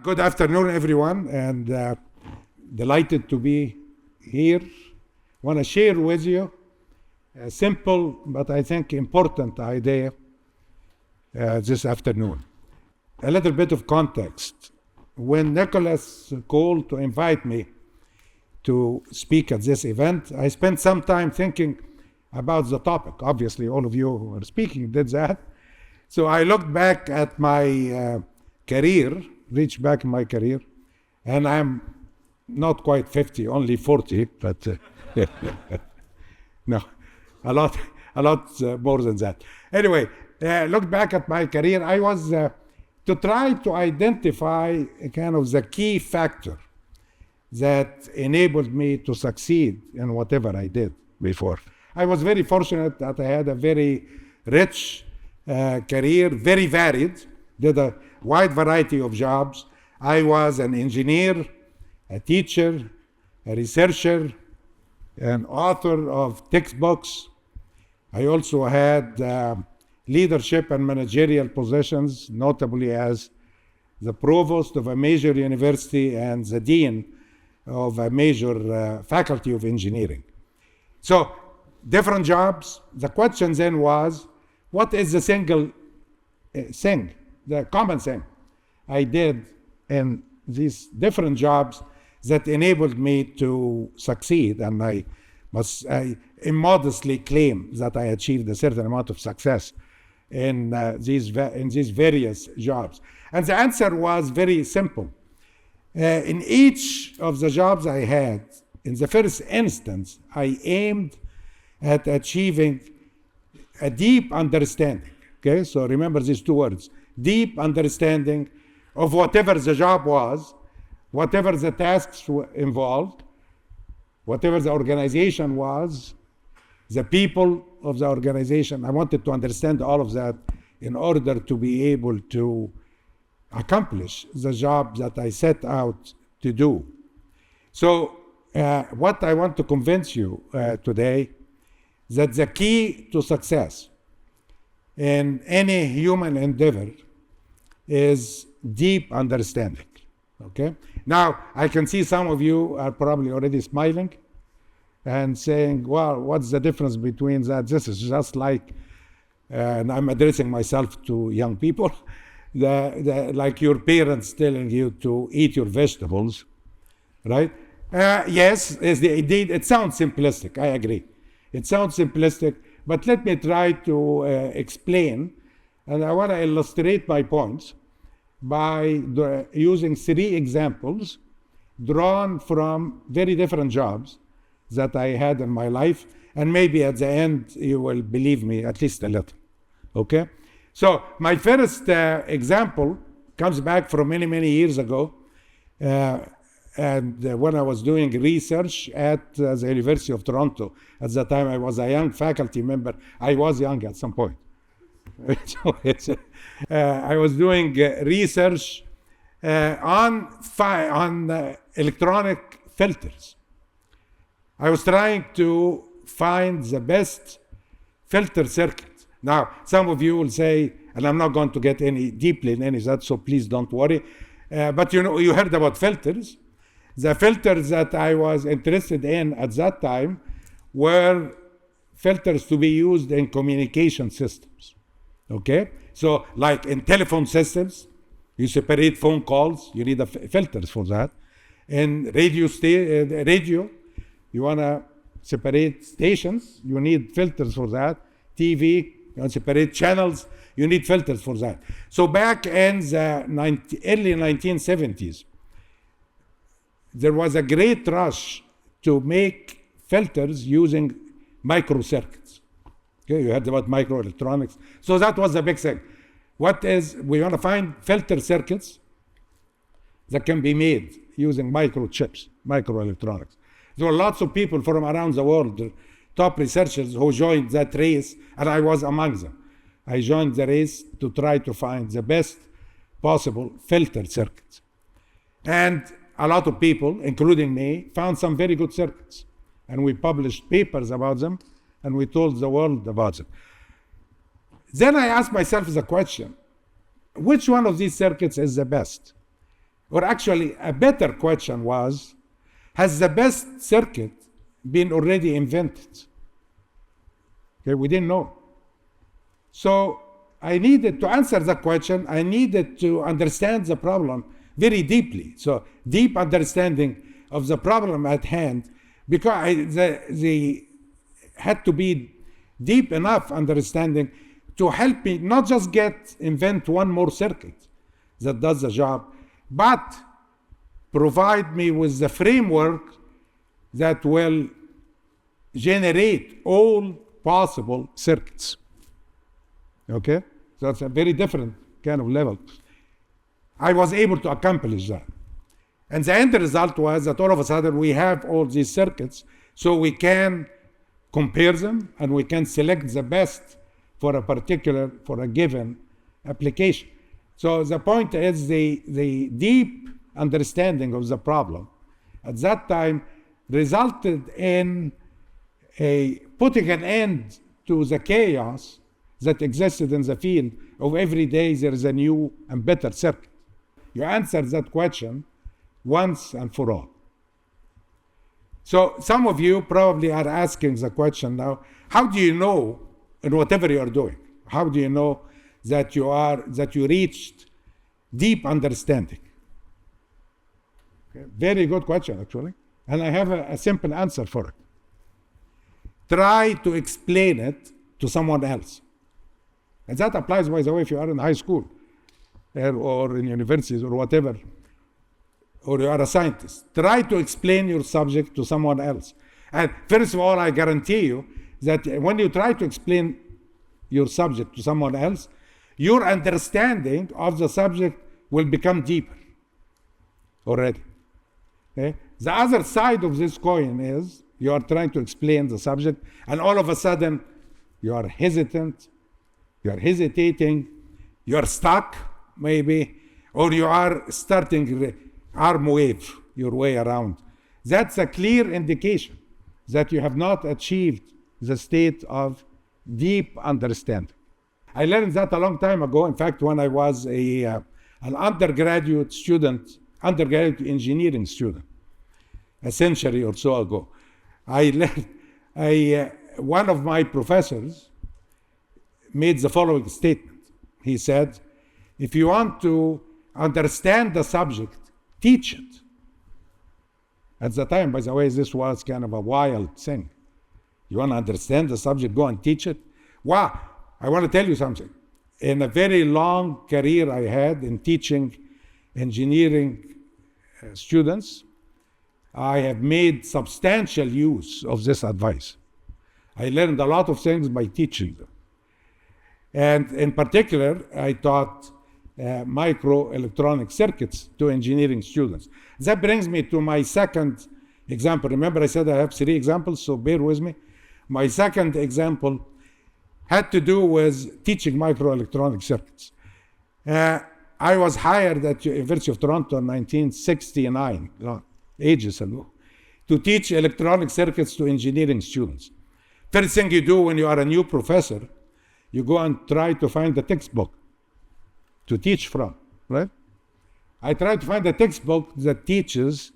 Good afternoon, everyone, and delighted to be here. Want to share with you a simple but I think important idea this afternoon. A little bit of context. When Nicholas called to invite me to speak at this event, I spent some time thinking about the topic. Obviously, all of you who are speaking did that. So I looked back at my career, reached back in my career, and I'm not quite 50, only 40, but no, a lot more than that. Anyway, looked back at my career. I was to try to identify kind of the key factor that enabled me to succeed in whatever I did before. I was very fortunate that I had a very rich career, very varied, did a wide variety of jobs. I was an engineer, a teacher, a researcher, an author of textbooks. I also had leadership and managerial positions, notably as the Provost of a major university and the Dean of a major faculty of engineering. So, different jobs. The question then was, what is the single thing, the common thing I did in these different jobs that enabled me to succeed? And I immodestly claim that I achieved a certain amount of success in these various jobs. And the answer was very simple. In each of the jobs I had, in the first instance, I aimed at achieving a deep understanding. Okay, so remember these two words: deep understanding of whatever the job was, whatever the tasks were involved, whatever the organization was, the people of the organization. I wanted to understand all of that in order to be able to accomplish the job that I set out to do. So what I want to convince you today, that the key to success in any human endeavor is deep understanding, okay? Now, I can see some of you are probably already smiling and saying, well, what's the difference between that? This is just like, and I'm addressing myself to young people, like your parents telling you to eat your vegetables, right? Yes, indeed, it sounds simplistic, I agree. It sounds simplistic, but let me try to explain, and I want to illustrate my points by using three examples drawn from very different jobs that I had in my life, and maybe at the end you will believe me at least a little, okay? So my first example comes back from many years ago, and when I was doing research at the University of Toronto. At that time I was a young faculty member. I was young at some point. So I was doing research on electronic filters. I was trying to find the best filter circuit. Now, some of you will say, and I'm not going to get any deeply in any of that, so please don't worry, but you know, you heard about filters. The filters that I was interested in at that time were filters to be used in communication systems, okay? So like in telephone systems, you separate phone calls, you need filters for that. In radio, you want to separate stations, you need filters for that. TV, you want to separate channels, you need filters for that. So back in the early 1970s, there was a great rush to make filters using microcircuits. Okay, you heard about microelectronics. So that was the big thing. We want to find filter circuits that can be made using microchips, microelectronics. There were lots of people from around the world, top researchers who joined that race, and I was among them. I joined the race to try to find the best possible filter circuits. And a lot of people, including me, found some very good circuits. And we published papers about them, and we told the world about them. Then I asked myself the question, which one of these circuits is the best? Or actually, a better question was, has the best circuit been already invented? Okay, we didn't know. So I needed to answer the question, I needed to understand the problem very deeply. So deep understanding of the problem at hand, because they had to be deep enough understanding to help me not just invent one more circuit that does the job, but provide me with the framework that will generate all possible circuits. Okay? So that's a very different kind of level. I was able to accomplish that. And the end result was that all of a sudden we have all these circuits, so we can compare them and we can select the best for a given application. So the point is the deep understanding of the problem at that time resulted in putting an end to the chaos that existed in the field of every day there is a new and better circuit. You answer that question once and for all. So some of you probably are asking the question now, how do you know in whatever you are doing, how do you know that you reached deep understanding? Okay. Very good question, actually. And I have a simple answer for it. Try to explain it to someone else. And that applies, by the way, if you are in high school or in universities or whatever, or you are a scientist. Try to explain your subject to someone else. And first of all, I guarantee you that when you try to explain your subject to someone else, your understanding of the subject will become deeper already. Okay? The other side of this coin is you are trying to explain the subject, and all of a sudden you are hesitant, you are hesitating, you are stuck maybe, or you are starting arm wave your way around. That's a clear indication that you have not achieved the state of deep understanding. I learned that a long time ago. In fact, when I was an undergraduate engineering student, a century or so ago, I learned, one of my professors made the following statement. He said, if you want to understand the subject, teach it. At the time, by the way, this was kind of a wild thing. You want to understand the subject, go and teach it. Wow, I want to tell you something. In a very long career I had in teaching engineering students, I have made substantial use of this advice. I learned a lot of things by teaching them. And in particular, I taught microelectronic circuits to engineering students. That brings me to my second example. Remember I said I have 3 examples, so bear with me. My second example had to do with teaching microelectronic circuits. I was hired at the University of Toronto in 1969, ages ago, to teach electronic circuits to engineering students. First thing you do when you are a new professor, you go and try to find the textbook to teach from, right? I tried to find a textbook that teaches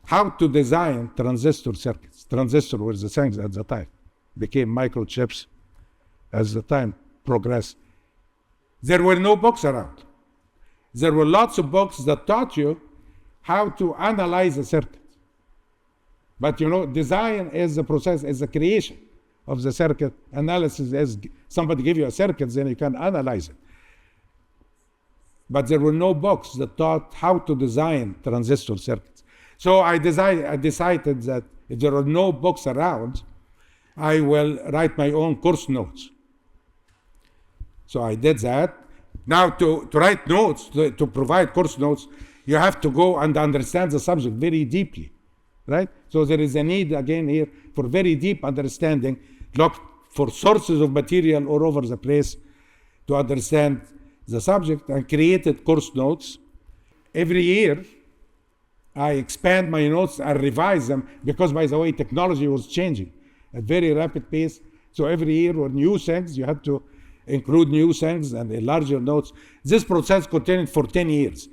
how to design transistor circuits. Transistor was the things at the time, became microchips as the time progressed. There were no books around. There were lots of books that taught you how to analyze a circuit. But you know, design is the process, is the creation of the circuit. Analysis is somebody give you a circuit, then you can analyze it. But there were no books that taught how to design transistor circuits. So I decided that if there are no books around, I will write my own course notes. So I did that. Now to write notes, to provide course notes, you have to go and understand the subject very deeply, right? So there is a need again here for very deep understanding. Look for sources of material all over the place to understand the subject, and created course notes. Every year, I expand my notes and revise them because, by the way, technology was changing at very rapid pace. So every year were new things. You had to include new things and enlarge your notes. This process continued for 10 years.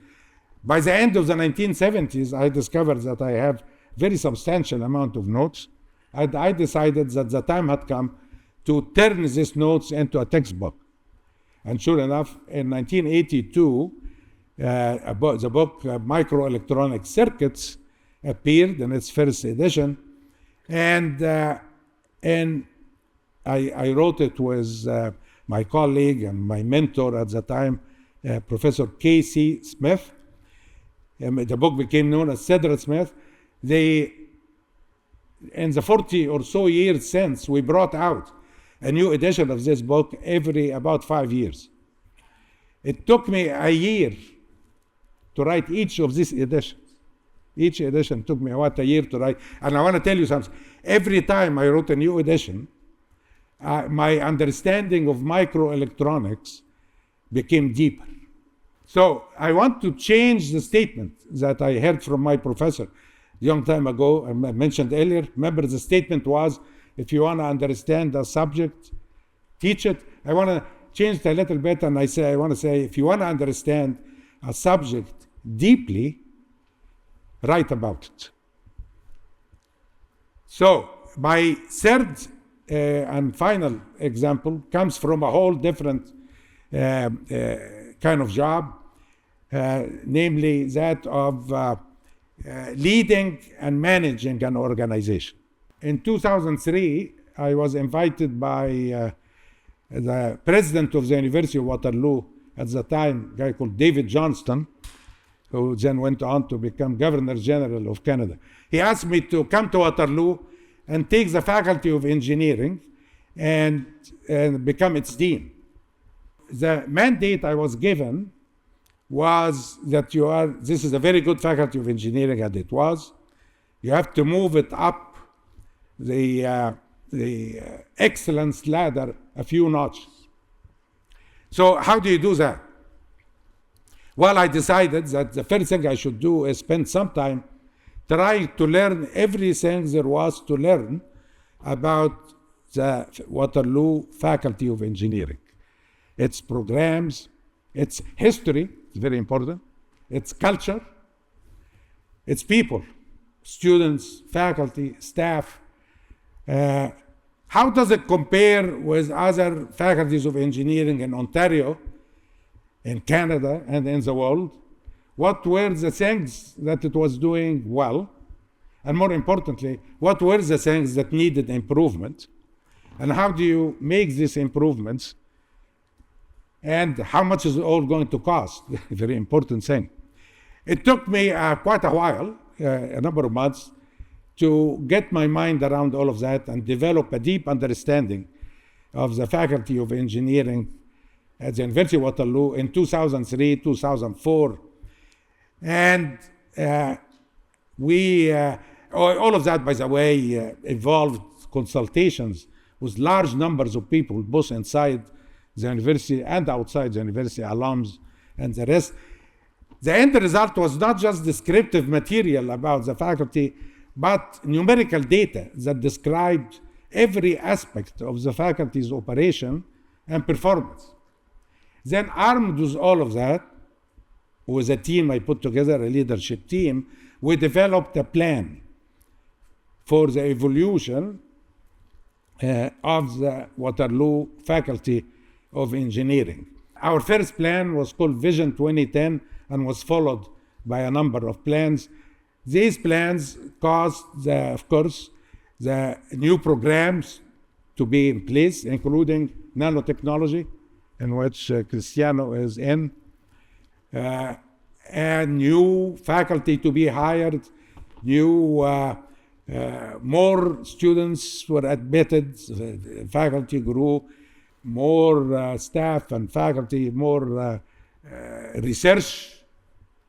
By the end of the 1970s, I discovered that I have very substantial amount of notes. I decided that the time had come to turn these notes into a textbook. And sure enough, in 1982, the book Microelectronic Circuits appeared in its first edition. And I wrote it with my colleague and my mentor at the time, Professor K.C. Smith. The book became known as Sedra Smith. In the 40 or so years since, we brought out a new edition of this book every about 5 years. It took me a year to write each of these editions. Each edition took me about a year to write. And I want to tell you something. Every time I wrote a new edition, my understanding of microelectronics became deeper. So I want to change the statement that I heard from my professor a long time ago, I mentioned earlier. Remember, the statement was, if you want to understand a subject, teach it. I want to change it a little bit, and I want to say, if you want to understand a subject deeply, write about it. So my third and final example comes from a whole different kind of job, namely that of leading and managing an organization. In 2003, I was invited by the president of the University of Waterloo at the time, a guy called David Johnston, who then went on to become Governor General of Canada. He asked me to come to Waterloo and take the Faculty of Engineering and become its dean. The mandate I was given was that this is a very good Faculty of Engineering, and it was. You have to move it up the excellence ladder a few notches. So how do you do that? Well, I decided that the first thing I should do is spend some time trying to learn everything there was to learn about the Waterloo Faculty of Engineering. Its programs, its history, it's very important, its culture, its people, students, faculty, staff. How does it compare with other faculties of engineering in Ontario, in Canada, and in the world? What were the things that it was doing well? And more importantly, what were the things that needed improvement? And how do you make these improvements? And how much is it all going to cost? Very important thing. It took me quite a while, a number of months, to get my mind around all of that and develop a deep understanding of the Faculty of Engineering at the University of Waterloo in 2003, 2004. And all of that, by the way, involved consultations with large numbers of people, both inside the university and outside the university, alums and the rest. The end result was not just descriptive material about the faculty, but numerical data that described every aspect of the faculty's operation and performance. Then, armed with all of that, with a team I put together, a leadership team, we developed a plan for the evolution of the Waterloo Faculty of Engineering. Our first plan was called Vision 2010 and was followed by a number of plans. These plans caused, of course, the new programs to be in place, including nanotechnology, in which Cristiano is in, and new faculty to be hired, more students were admitted, faculty grew, more staff and faculty, more research,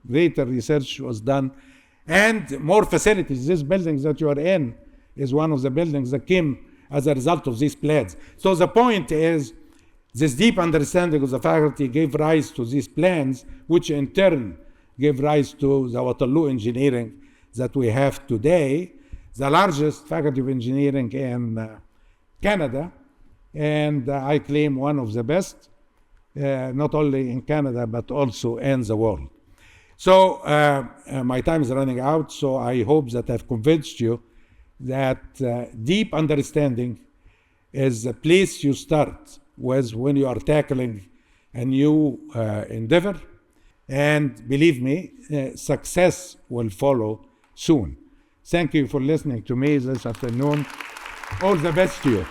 greater research was done, and more facilities. This building that you are in is one of the buildings that came as a result of these plans. So the point is, this deep understanding of the faculty gave rise to these plans, which in turn gave rise to the Waterloo Engineering that we have today, the largest faculty of engineering in Canada, and I claim one of the best, not only in Canada, but also in the world. So my time is running out, so I hope that I've convinced you that deep understanding is the place you start with when you are tackling a new endeavor. And believe me, success will follow soon. Thank you for listening to me this afternoon. All the best to you.